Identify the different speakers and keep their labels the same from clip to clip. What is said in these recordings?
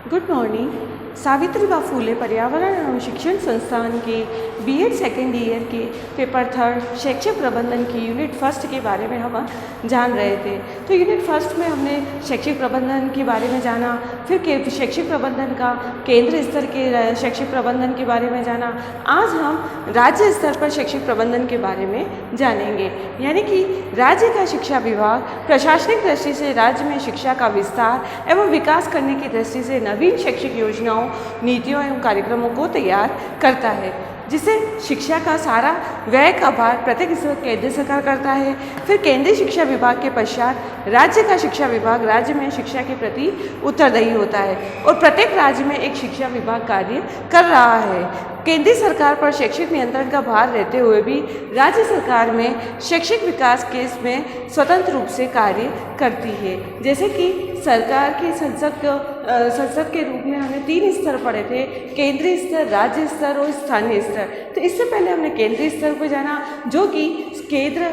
Speaker 1: Good morning. Savitribai Phule पर्यावरण एवं शिक्षण संस्थान के बीएड सेकेंड ईयर के पेपर थर्ड शैक्षिक प्रबंधन की यूनिट फर्स्ट के बारे में हम जान रहे थे। तो यूनिट फर्स्ट में हमने शैक्षिक प्रबंधन के बारे में जाना, फिर शैक्षिक प्रबंधन का केंद्र स्तर के शैक्षिक प्रबंधन के बारे में जाना। आज हम राज्य स्तर पर शैक्षिक प्रबंधन के बारे में जानेंगे, यानी कि राज्य का शिक्षा विभाग प्रशासनिक दृष्टि से राज्य में शिक्षा का विस्तार एवं विकास करने की दृष्टि से नवीन शैक्षिक योजनाओं, नीतियों एवं कार्यक्रमों को तैयार करता है, जिसे शिक्षा का सारा व्यय का भार प्रत्येक स्तर केंद्र सरकार करता है। फिर केंद्रीय शिक्षा विभाग के पश्चात राज्य का शिक्षा विभाग राज्य में शिक्षा के प्रति उत्तरदायी होता है और प्रत्येक राज्य में एक शिक्षा विभाग कार्य कर रहा है। केंद्रीय सरकार पर शैक्षिक नियंत्रण का भार रहते हुए भी राज्य सरकार में शैक्षिक विकास के इसमें स्वतंत्र रूप से कार्य करती है। जैसे कि सरकार की संसद के रूप में हमने 3 स्तर पढ़े थे, केंद्रीय स्तर, राज्य स्तर और स्थानीय स्तर। तो इससे पहले हमने केंद्रीय स्तर को जाना, जो कि केंद्र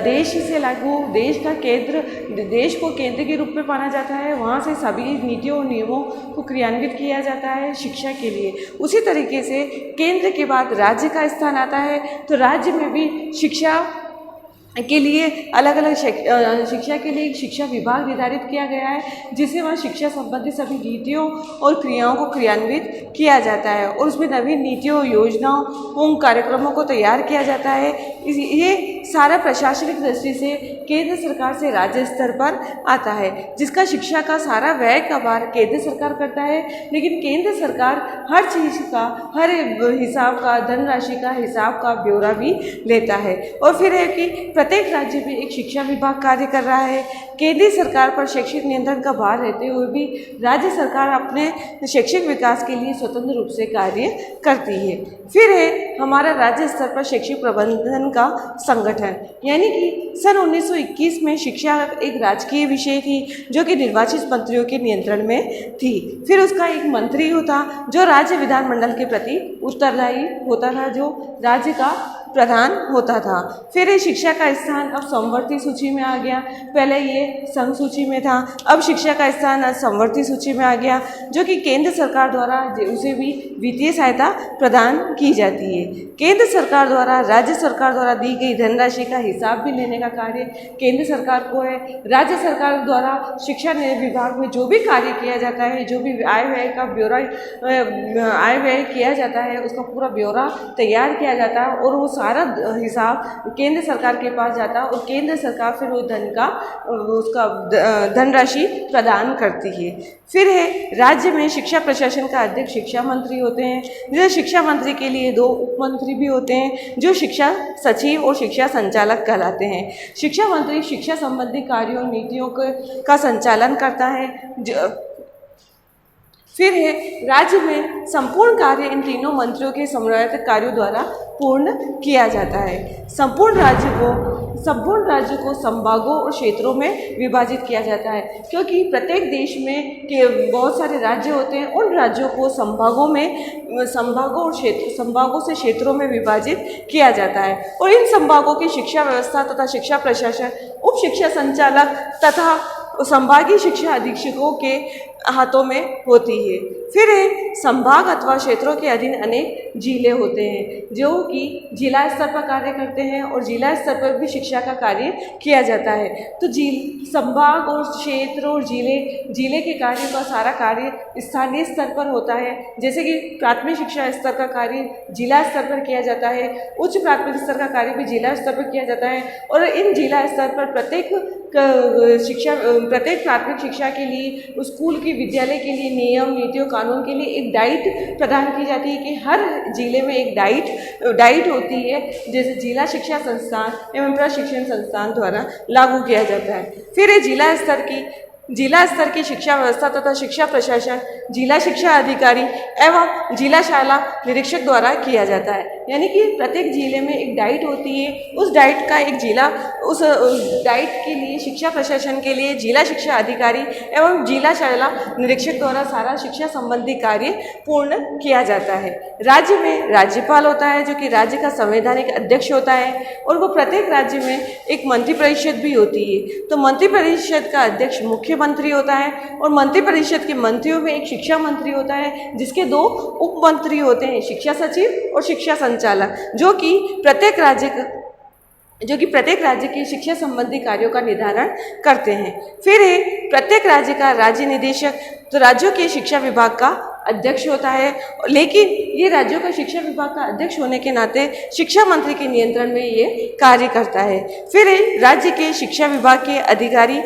Speaker 1: देश से लागू, देश का केंद्र, देश को केंद्र के रूप में माना जाता है, वहाँ से सभी नीतियों और नियमों को क्रियान्वित किया जाता है शिक्षा के लिए। उसी तरीके से केंद्र के बाद राज्य का स्थान आता है, तो राज्य में भी शिक्षा के लिए अलग अलग शिक्षा के लिए एक शिक्षा विभाग निर्धारित किया गया है, जिससे वहाँ शिक्षा संबंधी सभी नीतियों और क्रियाओं को क्रियान्वित किया जाता है और उसमें नवीन नीतियों, योजनाओं और कार्यक्रमों को तैयार किया जाता है। ये सारा प्रशासनिक दृष्टि से केंद्र सरकार से राज्य स्तर पर आता है, जिसका शिक्षा का सारा व्यय का भार केंद्र सरकार करता है। लेकिन केंद्र सरकार हर चीज़ का, हर हिसाब का, धनराशि का हिसाब का ब्यौरा भी लेता है। और फिर है कि प्रत्येक राज्य में एक शिक्षा विभाग कार्य कर रहा है। केंद्रीय सरकार पर शैक्षिक नियंत्रण का भार रहते हुए भी राज्य सरकार अपने शैक्षिक विकास के लिए स्वतंत्र रूप से कार्य करती है। फिर है हमारा राज्य स्तर पर शैक्षिक प्रबंधन का संगठन, यानी कि सन 1921 में शिक्षा एक राजकीय विषय थी, जो कि निर्वाचित मंत्रियों के नियंत्रण में थी। फिर उसका एक मंत्री होता जो राज्य विधानमंडल के प्रति उत्तरदायी होता था, जो राज्य का प्रधान होता था। फिर ये शिक्षा का स्थान अब समवर्ती सूची में आ गया, पहले ये संघ सूची में था, अब शिक्षा का स्थान समवर्ती सूची में आ गया, जो कि केंद्र सरकार द्वारा उसे भी वित्तीय सहायता प्रदान की जाती है। केंद्र सरकार द्वारा राज्य सरकार द्वारा दी गई धनराशि का हिसाब भी लेने का कार्य केंद्र सरकार को है। राज्य सरकार द्वारा शिक्षा विभाग में जो भी कार्य किया जाता है, जो भी आय व्यय का ब्यौरा आय व्यय किया जाता है, उसका पूरा ब्यौरा तैयार किया जाता है और वो सारा हिसाब केंद्र सरकार के पास जाता है और केंद्र सरकार फिर वो उसका धनराशि प्रदान करती है। फिर है राज्य में शिक्षा प्रशासन का अध्यक्ष शिक्षा मंत्री होते हैं, जैसे शिक्षा मंत्री के लिए 2 उप मंत्री भी होते हैं, जो शिक्षा सचिव और शिक्षा संचालक कहलाते हैं। शिक्षा मंत्री शिक्षा संबंधी कार्यों, नीतियों का संचालन करता है। फिर है राज्य में संपूर्ण कार्य इन तीनों मंत्रियों के समन्वित कार्यों द्वारा पूर्ण किया जाता है। संपूर्ण राज्य को संभागों और क्षेत्रों में विभाजित किया जाता है, क्योंकि प्रत्येक देश में के बहुत सारे राज्य होते हैं। उन राज्यों को संभागों से क्षेत्रों में विभाजित किया जाता है और इन संभागों की शिक्षा व्यवस्था तथा शिक्षा प्रशासन उप शिक्षा संचालक तथा संभागीय शिक्षा अधीक्षकों के हाथों में होती है। फिर संभाग अथवा क्षेत्रों के अधीन अनेक जिले होते हैं, जो कि जिला स्तर पर कार्य करते हैं और जिला स्तर पर भी शिक्षा का कार्य किया जाता है। तो संभाग और क्षेत्र और जिले के कार्य का सारा कार्य स्थानीय स्तर पर होता है। जैसे कि प्राथमिक शिक्षा स्तर का कार्य जिला स्तर पर किया जाता है, उच्च प्राथमिक स्तर का कार्य भी जिला स्तर पर किया जाता है और इन जिला स्तर पर प्रत्येक प्राथमिक शिक्षा के लिए, स्कूल की विद्यालय के लिए नियम, नीतियों, कानून के लिए एक डाइट प्रदान की जाती है कि हर जिले में एक डाइट होती है, जैसे जिला शिक्षा संस्थान एवं प्रशिक्षण संस्थान द्वारा लागू किया जाता है। फिर जिला स्तर की शिक्षा व्यवस्था तथा शिक्षा प्रशासन जिला शिक्षा अधिकारी एवं जिला शाला निरीक्षक द्वारा किया जाता है। यानी कि प्रत्येक जिले में एक डाइट होती है, उस डाइट का एक जिला, उस डाइट के लिए शिक्षा प्रशासन के लिए जिला शिक्षा अधिकारी एवं जिला शाला निरीक्षक द्वारा सारा शिक्षा संबंधी कार्य पूर्ण किया जाता है। राज्य में राज्यपाल होता है जो कि राज्य का संवैधानिक अध्यक्ष होता है, और वो प्रत्येक राज्य में एक मंत्रिपरिषद भी होती है। तो मंत्रिपरिषद का अध्यक्ष मुख्यमंत्री होता है, और मंत्रिपरिषद के मंत्रियों में एक शिक्षा मंत्री होता है जिसके 2 उप मंत्री होते हैं, शिक्षा सचिव और शिक्षा संचालक, जो कि प्रत्येक राज्य के शिक्षा संबंधी कार्यों का निर्धारण करते हैं। फिर है प्रत्येक राज्य का राज्य निदेशक, तो राज्यों के शिक्षा विभाग का अध्यक्ष होता है, लेकिन ये राज्यों का शिक्षा विभाग का अध्यक्ष होने के नाते शिक्षा मंत्री के नियंत्रण में ये कार्य करता है। फिर है राज्य के शिक्षा विभाग के अधिकारी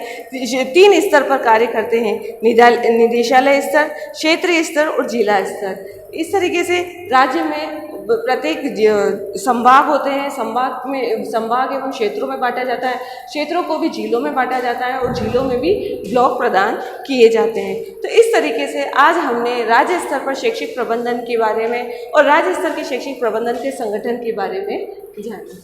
Speaker 1: 3 स्तर पर कार्य करते हैं, निदेशालय स्तर, क्षेत्रीय स्तर और जिला स्तर। इस तरीके से राज्य में प्रत्येक संभाग होते हैं, संभाग एवं क्षेत्रों में बांटा जाता है, क्षेत्रों को भी जिलों में बांटा जाता है और जिलों में भी ब्लॉक प्रदान किए जाते हैं। तो इस तरीके से आज हमने राज्य स्तर पर शैक्षिक प्रबंधन के बारे में और राज्य स्तर के शैक्षिक प्रबंधन के संगठन के बारे में जाना।